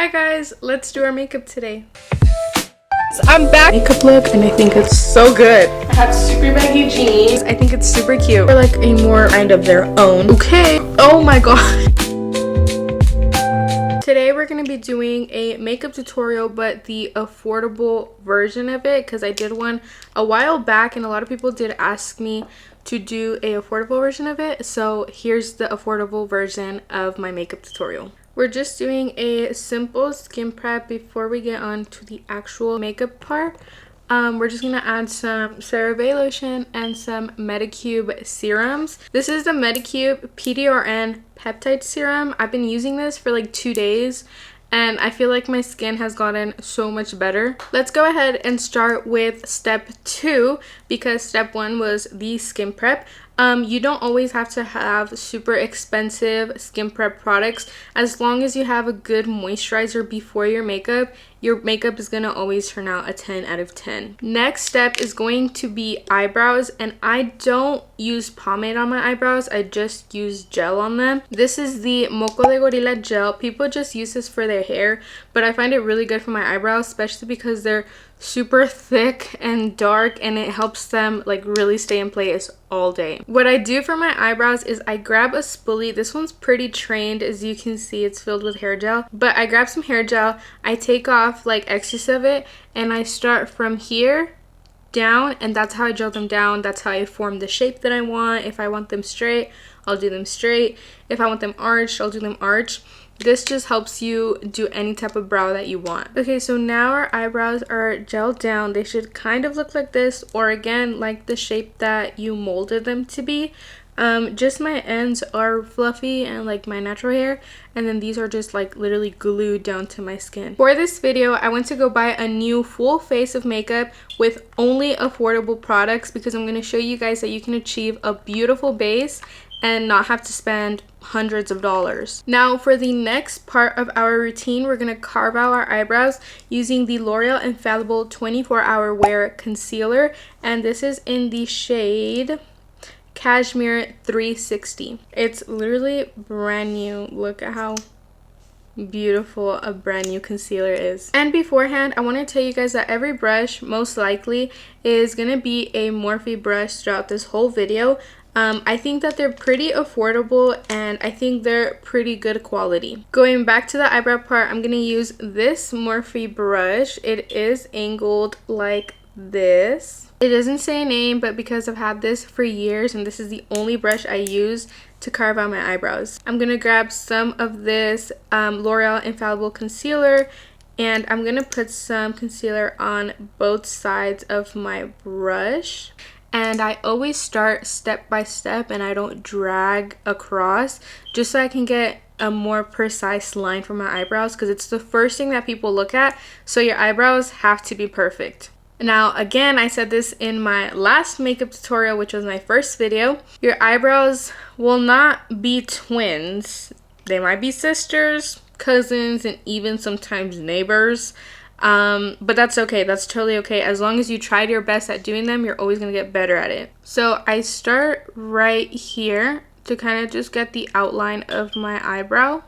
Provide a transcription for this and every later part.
Hi guys, let's do our makeup today. So I'm back. Makeup look, and I think it's so good. I have super baggy jeans. I think it's super cute. They're like a more kind of their own. Okay. Oh my god. Today we're going to be doing a makeup tutorial, but the affordable version of it, because I did one a while back and a lot of people did ask me to do a affordable version of it. So here's the affordable version of my makeup tutorial. We're just doing a simple skin prep before we get on to the actual makeup part. We're just gonna add some CeraVe lotion and some Medicube serums. This is the Medicube PDRN peptide serum. I've been using this for like 2 days and I feel like my skin has gotten so much better. Let's go ahead and start with step 2 because step 1 was the skin prep. You don't always have to have super expensive skin prep products. As long as you have a good moisturizer before your makeup is gonna always turn out a 10 out of 10. Next step is going to be eyebrows, and I don't use pomade on my eyebrows. I just use gel on them. This is the Moco de Gorilla gel. People just use this for their hair, but I find it really good for my eyebrows, especially because they're super thick and dark and it helps them like really stay in place all day. What I do for my eyebrows is I grab a spoolie. This one's pretty trained, as you can see it's filled with hair gel, but I grab some hair gel, I take off like excess of it, and I start from here down, and that's how I gel them down. That's how I form the shape that I want. If I want them straight, I'll do them straight. If I want them arched, I'll do them arched. This just helps you do any type of brow that you want. Okay, so now our eyebrows are gelled down. They should kind of look like this, or again, like the shape that you molded them to be. Just my ends are fluffy and like my natural hair, and then these are just like literally glued down to my skin. For this video, I went to go buy a new full face of makeup with only affordable products because I'm going to show you guys that you can achieve a beautiful base and not have to spend hundreds of dollars. Now for the next part of our routine, we're going to carve out our eyebrows using the L'Oreal Infallible 24-Hour Wear Concealer, and this is in the shade Cashmere 360. It's literally brand new. Look at how beautiful a brand new concealer is. And beforehand, I want to tell you guys that every brush most likely is going to be a Morphe brush throughout this whole video. I think that they're pretty affordable and I think they're pretty good quality. Going back to the eyebrow part, I'm going to use this Morphe brush. It is angled like this. It doesn't say a name, but because I've had this for years and this is the only brush I use to carve out my eyebrows. I'm going to grab some of this L'Oreal Infallible Concealer, and I'm going to put some concealer on both sides of my brush. And I always start step by step and I don't drag across, just so I can get a more precise line for my eyebrows, because it's the first thing that people look at, so your eyebrows have to be perfect. Now again, I said this in my last makeup tutorial, which was my first video, your eyebrows will not be twins. They might be sisters, cousins, and even sometimes neighbors. But that's okay. That's totally okay. As long as you tried your best at doing them, you're always going to get better at it. So I start right here to kind of just get the outline of my eyebrow.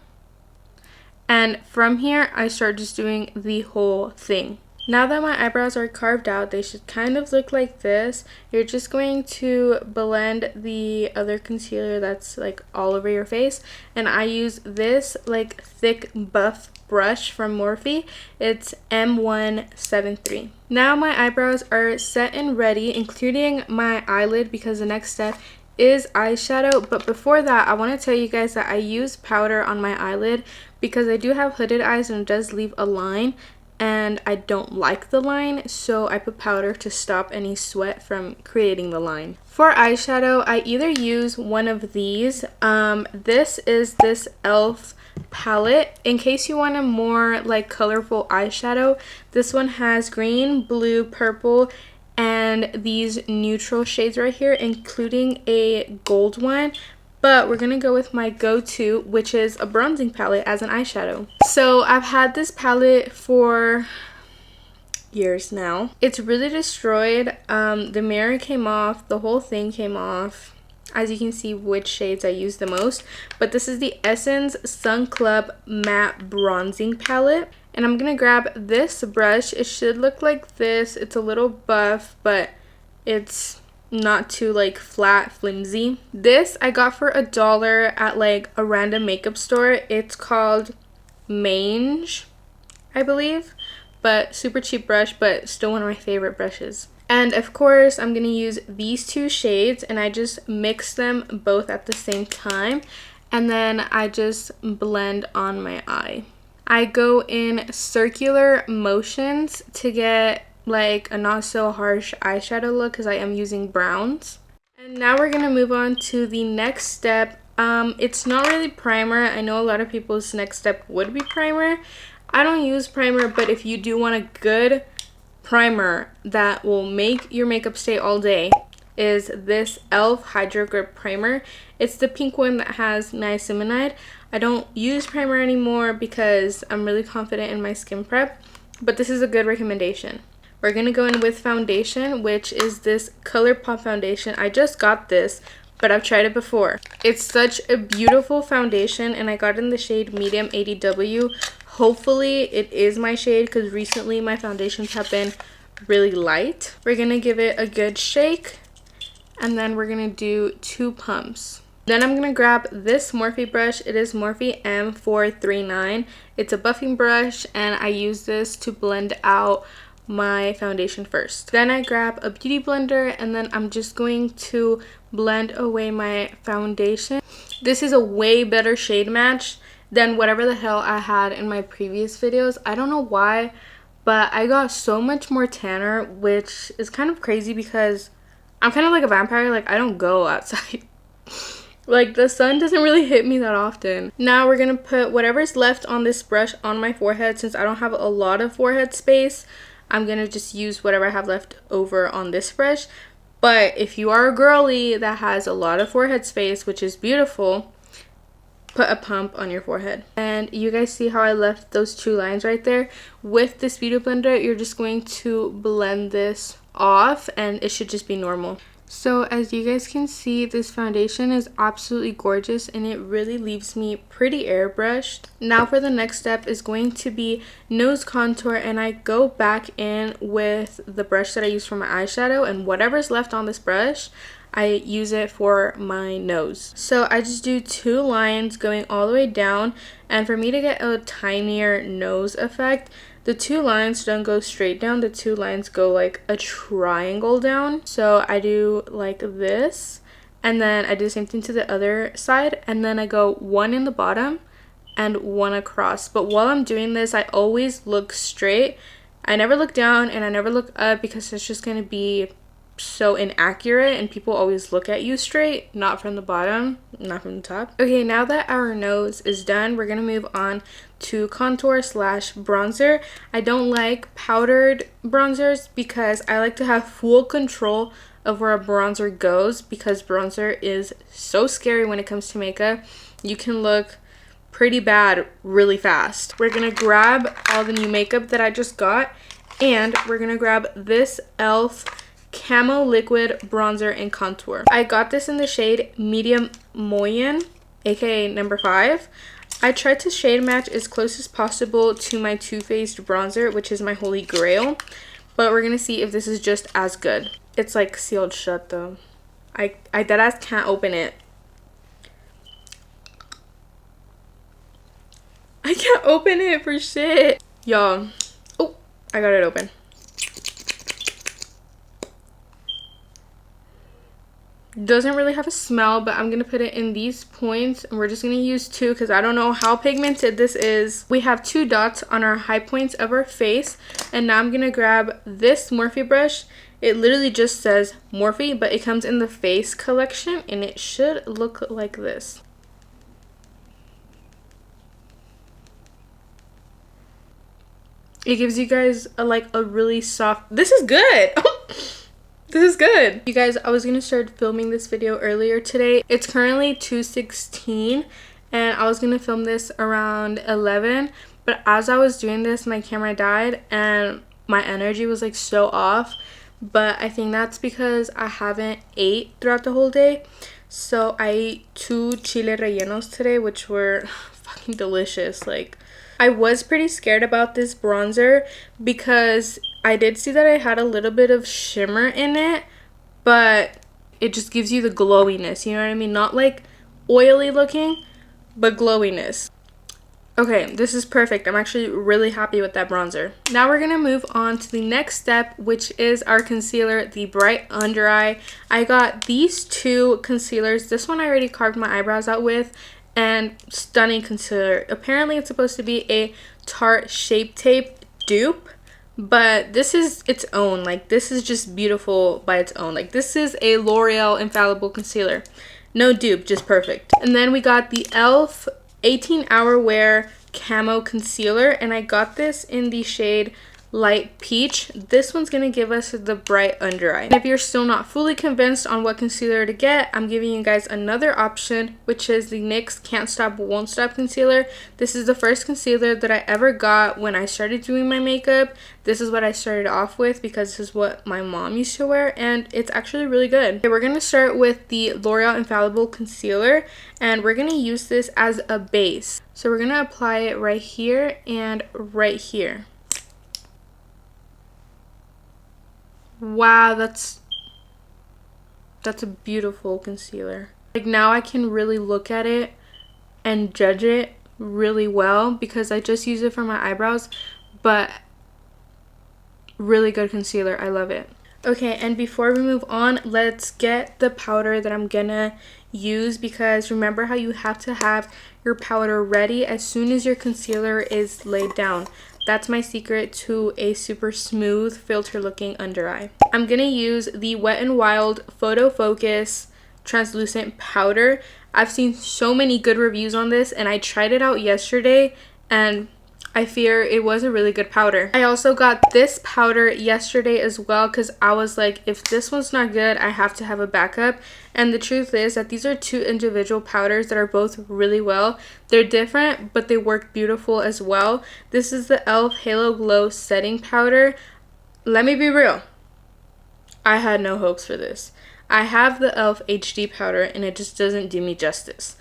And from here, I start just doing the whole thing. Now that my eyebrows are carved out, they should kind of look like this. You're just going to blend the other concealer that's like all over your face. And I use this like thick buff brush from Morphe. It's M173. Now my eyebrows are set and ready, including my eyelid, because the next step is eyeshadow. But before that, I want to tell you guys that I use powder on my eyelid because I do have hooded eyes and it does leave a line, and I don't like the line, so I put powder to stop any sweat from creating the line. For eyeshadow, I either use one of these. This is this e.l.f. palette. In case you want a more like colorful eyeshadow, this one has green, blue, purple, and these neutral shades right here, including a gold one. But we're going to go with my go-to, which is a bronzing palette as an eyeshadow. So I've had this palette for years now. It's really destroyed. The mirror came off. The whole thing came off. as you can see which shades I use the most. But this is the Essence Sun Club Matte Bronzing Palette. And I'm going to grab this brush. It should look like this. It's a little buff, but it's not too like flat, flimsy. This I got for $1 at like a random makeup store. It's called Mange, I believe. But super cheap brush, but still one of my favorite brushes. And of course, I'm going to use these two shades and I just mix them both at the same time. And then I just blend on my eye. I go in circular motions to get like a not so harsh eyeshadow look because I am using browns. And now we're going to move on to the next step. It's not really primer. I know a lot of people's next step would be primer. I don't use primer, but if you do want a good primer that will make your makeup stay all day, is this e.l.f. Hydro Grip Primer. It's the pink one that has niacinamide. I don't use primer anymore because I'm really confident in my skin prep, but this is a good recommendation. We're going to go in with foundation, which is this ColourPop foundation. I just got this, but I've tried it before. It's such a beautiful foundation, and I got it in the shade Medium 80W. Hopefully it is my shade because recently my foundations have been really light. We're going to give it a good shake, and then we're going to do 2 pumps. Then I'm going to grab this Morphe brush. It is Morphe M439. It's a buffing brush, and I use this to blend out my foundation first. Then I grab a beauty blender, and then I'm just going to blend away my foundation. This is a way better shade match than whatever the hell I had in my previous videos. I don't know why, but I got so much more tanner, which is kind of crazy because I'm kind of like a vampire. Like, I don't go outside. Like, the sun doesn't really hit me that often. Now we're gonna put whatever's left on this brush on my forehead. Since I don't have a lot of forehead space, I'm gonna just use whatever I have left over on this brush. But if you are a girly that has a lot of forehead space, which is beautiful, put a pump on your forehead. And you guys see how I left those 2 lines right there? With this beauty blender, you're just going to blend this off and it should just be normal. So as you guys can see, this foundation is absolutely gorgeous and it really leaves me pretty airbrushed. Now for the next step is going to be nose contour, and I go back in with the brush that I use for my eyeshadow, and whatever's left on this brush, I use it for my nose. So I just do 2 lines going all the way down, and for me to get a tinier nose effect, the 2 lines don't go straight down, the 2 lines go like a triangle down. So I do like this, and then I do the same thing to the other side, and then I go 1 in the bottom and 1 across. But while I'm doing this, I always look straight. I never look down and I never look up because it's just gonna be so inaccurate and people always look at you straight, not from the bottom, not from the top. Okay, now that our nose is done, we're gonna move on to contour slash bronzer. I don't like powdered bronzers because I like to have full control of where a bronzer goes, because bronzer is so scary when it comes to makeup. You can look pretty bad really fast. We're gonna grab all the new makeup that I just got, and we're gonna grab this e.l.f. Camo Liquid Bronzer and Contour. I got this in the shade Medium Moyen, aka number 5. I tried to shade match as close as possible to my Too Faced bronzer, which is my holy grail, but we're gonna see if this is just as good. It's like sealed shut though. I deadass can't open it. I can't open it for shit. Y'all. Oh, I got it open. Doesn't really have a smell, but I'm gonna put it in these points, and we're just gonna use 2 because I don't know how pigmented this is. We have 2 dots on our high points of our face, and now I'm gonna grab this Morphe brush. It literally just says Morphe, but it comes in the face collection, and it should look like this. It gives you guys a really soft. This is good. This is good. You guys, I was gonna start filming this video earlier today. It's currently 2:16 and I was gonna film this around 11, but as I was doing this, my camera died and my energy was like so off. But I think that's because I haven't ate throughout the whole day. So I ate 2 chile rellenos today, which were fucking delicious. Like, I was pretty scared about this bronzer because I did see that I had a little bit of shimmer in it, but it just gives you the glowiness, you know what I mean? Not like oily looking, but glowiness. Okay, this is perfect. I'm actually really happy with that bronzer. Now we're gonna move on to the next step, which is our concealer, the Bright Under Eye. I got these 2 concealers. This one I already carved my eyebrows out with, and stunning concealer. Apparently it's supposed to be a Tarte Shape Tape dupe, but this is its own. Like, this is just beautiful by its own. Like, this is a L'Oreal Infallible Concealer. No dupe, just perfect. And then we got the e.l.f. 18 Hour Wear Camo Concealer, and I got this in the shade Light Peach. This one's gonna give us the bright under eye. And if you're still not fully convinced on what concealer to get, I'm giving you guys another option, which is the NYX Can't Stop Won't Stop Concealer. This is the first concealer that I ever got when I started doing my makeup. This is what I started off with because this is what my mom used to wear, and it's actually really good. Okay, we're gonna start with the L'Oreal Infallible Concealer, and we're gonna use this as a base. So we're gonna apply it right here and right here. Wow, that's a beautiful concealer. Like, now I can really look at it and judge it really well because I just use it for my eyebrows, but really good concealer. I love it. Okay, and before we move on, let's get the powder that I'm gonna use, because remember how you have to have your powder ready as soon as your concealer is laid down. That's my secret to a super smooth filter looking under eye. I'm gonna use the Wet n Wild Photo Focus translucent powder. I've seen so many good reviews on this, and I tried it out yesterday, and I fear it was a really good powder. I also got this powder yesterday as well because I was like, if this one's not good, I have to have a backup. And the truth is that these are 2 individual powders that are both really well. They're different, but they work beautiful as well. This is the e.l.f. Halo Glow Setting Powder. Let me be real. I had no hopes for this. I have the e.l.f. HD powder, and it just doesn't do me justice.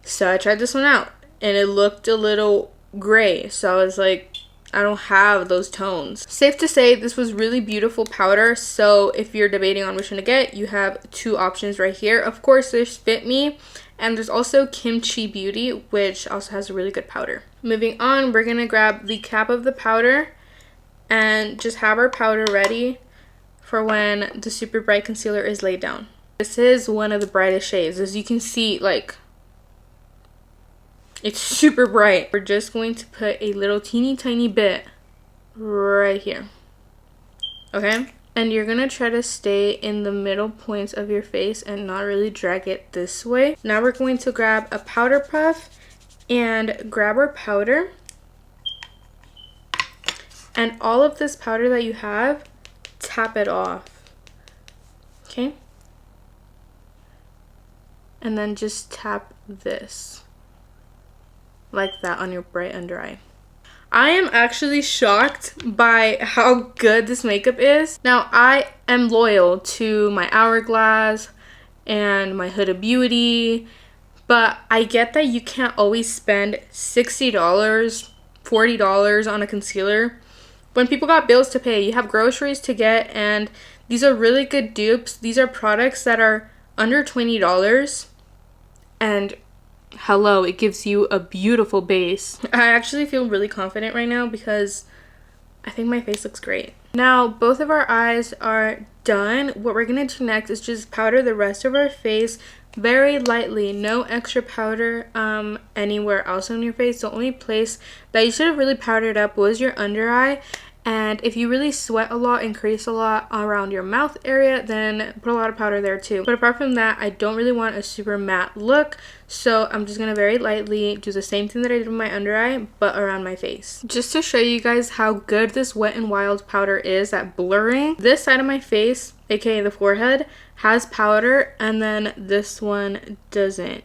So I tried this one out, and it looked a little gray, so I was like, I don't have those tones. Safe to say this was really beautiful powder, so if you're debating on which one to get, you have 2 options right here. Of course, there's Fit Me, and there's also Kimchi Beauty, which also has a really good powder. Moving on, we're gonna grab the cap of the powder and just have our powder ready for when the super bright concealer is laid down. This is one of the brightest shades. As you can see, like, it's super bright. We're just going to put a little teeny tiny bit right here. Okay? And you're gonna try to stay in the middle points of your face and not really drag it this way. Now we're going to grab a powder puff and grab our powder. And all of this powder that you have, tap it off. Okay? And then just tap this. Like that on your bright under eye. I am actually shocked by how good this makeup is. Now, I am loyal to my Hourglass and my Huda Beauty, but I get that you can't always spend $60, $40 on a concealer. When people got bills to pay, you have groceries to get, and these are really good dupes. These are products that are under $20, and hello, it gives you a beautiful base. I actually feel really confident right now because I think my face looks great. Now, both of our eyes are done. What we're gonna do next is just powder the rest of our face very lightly. No extra powder anywhere else on your face. The only place that you should have really powdered up was your under eye. And if you really sweat a lot and crease a lot around your mouth area, then put a lot of powder there too. But apart from that, I don't really want a super matte look, so I'm just gonna very lightly do the same thing that I did with my under eye, but around my face. Just to show you guys how good this Wet n Wild powder is at blurring, this side of my face, aka the forehead, has powder, and then this one doesn't.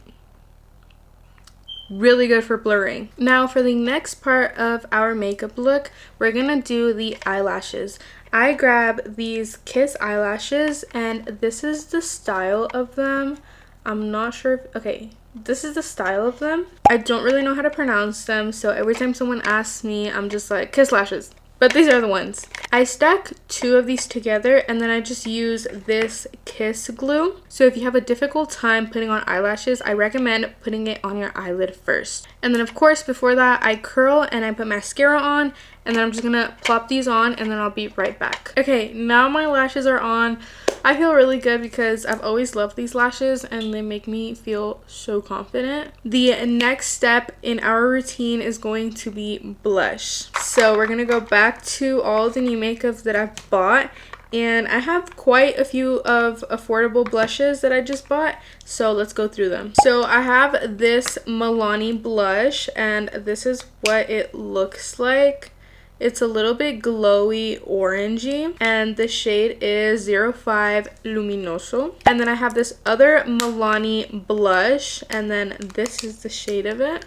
Really good for blurring. Now for the next part of our makeup look, we're gonna do the eyelashes. I grab these Kiss eyelashes, and this is the style of them. I'm not sure if, okay, this is the style of them. I don't really know how to pronounce them, so every time someone asks me, I'm just like, Kiss Lashes. But these are the ones. I stack 2 of these together and then I just use this Kiss glue. So if you have a difficult time putting on eyelashes, I recommend putting it on your eyelid first. And then of course before that I curl and I put mascara on, and then I'm just gonna plop these on and then I'll be right back. Okay, now my lashes are on. I feel really good because I've always loved these lashes and they make me feel so confident. The next step in our routine is going to be blush. So we're gonna go back to all the new makeup that I've bought, and I have quite a few of affordable blushes that I just bought, so let's go through them. So I have this Milani blush, and this is what it looks like. It's a little bit glowy orangey, and the shade is 05 Luminoso. And then I have this other Milani blush, and then this is the shade of it.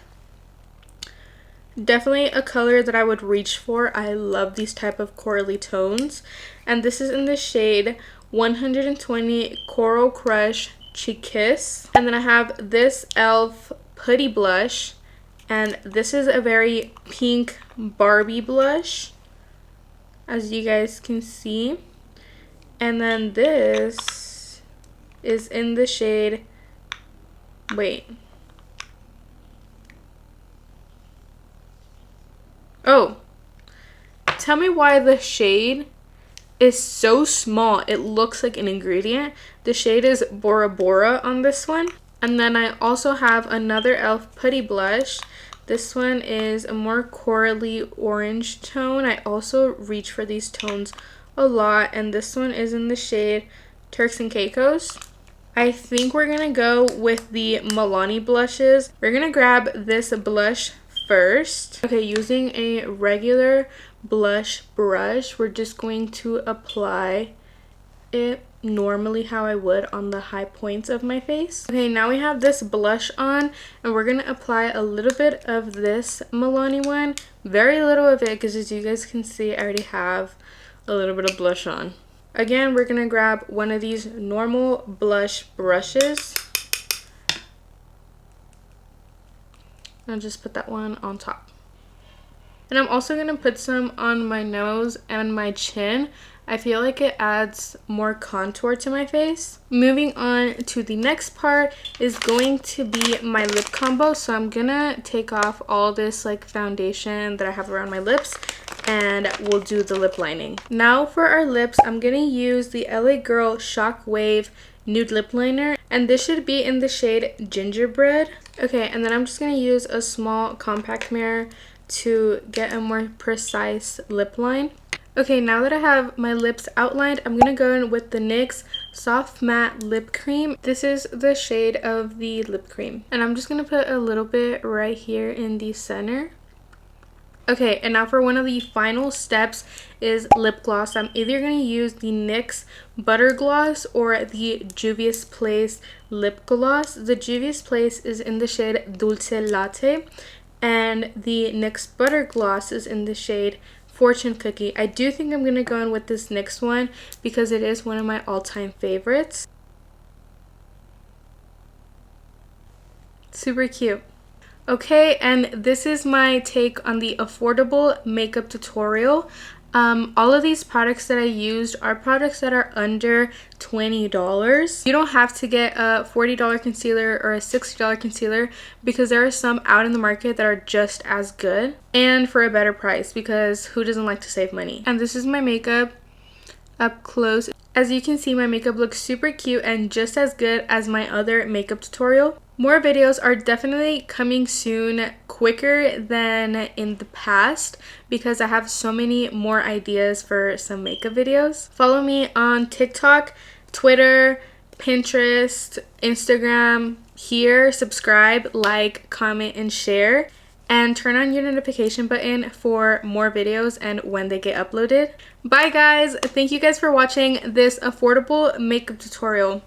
Definitely a color that I would reach for. I love these type of corally tones. And this is in the shade 120 Coral Crush Chikiss. And then I have this e.l.f. Putty Blush. And this is a very pink Barbie blush, as you guys can see. And then this is in the shade, wait. Oh, tell me why the shade is so small. It looks like an ingredient. The shade is Bora Bora on this one. And then I also have another e.l.f. Putty Blush. This one is a more corally orange tone. I also reach for these tones a lot. And this one is in the shade Turks and Caicos. I think we're going to go with the Milani blushes. We're going to grab this blush first. Okay, using a regular blush brush, we're just going to apply it normally how I would on the high points of my face. Okay, now we have this blush on, and we're gonna apply a little bit of this Milani one. Very little of it, because as you guys can see, I already have a little bit of blush on. Again, we're gonna grab one of these normal blush brushes. I'll just put that one on top. And I'm also gonna put some on my nose and my chin. I feel like it adds more contour to my face. Moving on to the next part is going to be my lip combo. So I'm gonna take off all this like foundation that I have around my lips, and we'll do the lip lining. Now for our lips, I'm gonna use the LA Girl Shockwave Nude Lip Liner, and this should be in the shade Gingerbread. Okay, and then I'm just gonna use a small compact mirror to get a more precise lip line. Okay, now that I have my lips outlined, I'm gonna go in with the NYX Soft Matte Lip Cream. This is the shade of the lip cream, and I'm just gonna put a little bit right here in the center. Okay, and now for one of the final steps is lip gloss. I'm either going to use the NYX Butter Gloss or the Juvia's Place Lip Gloss. The Juvia's Place is in the shade Dulce Latte, and the NYX Butter Gloss is in the shade Fortune Cookie. I do think I'm going to go in with this NYX one because it is one of my all-time favorites. Super cute. Okay, and this is my take on the affordable makeup tutorial. All of these products that I used are products that are under $20. You don't have to get a $40 concealer or a $60 concealer because there are some out in the market that are just as good and for a better price, because who doesn't like to save money? And this is my makeup up close. As you can see, my makeup looks super cute and just as good as my other makeup tutorial. More videos are definitely coming soon, quicker than in the past, because I have so many more ideas for some makeup videos. Follow me on TikTok, Twitter, Pinterest, Instagram. Here, subscribe, like, comment, and share. And turn on your notification button for more videos and when they get uploaded. Bye guys! Thank you guys for watching this affordable makeup tutorial.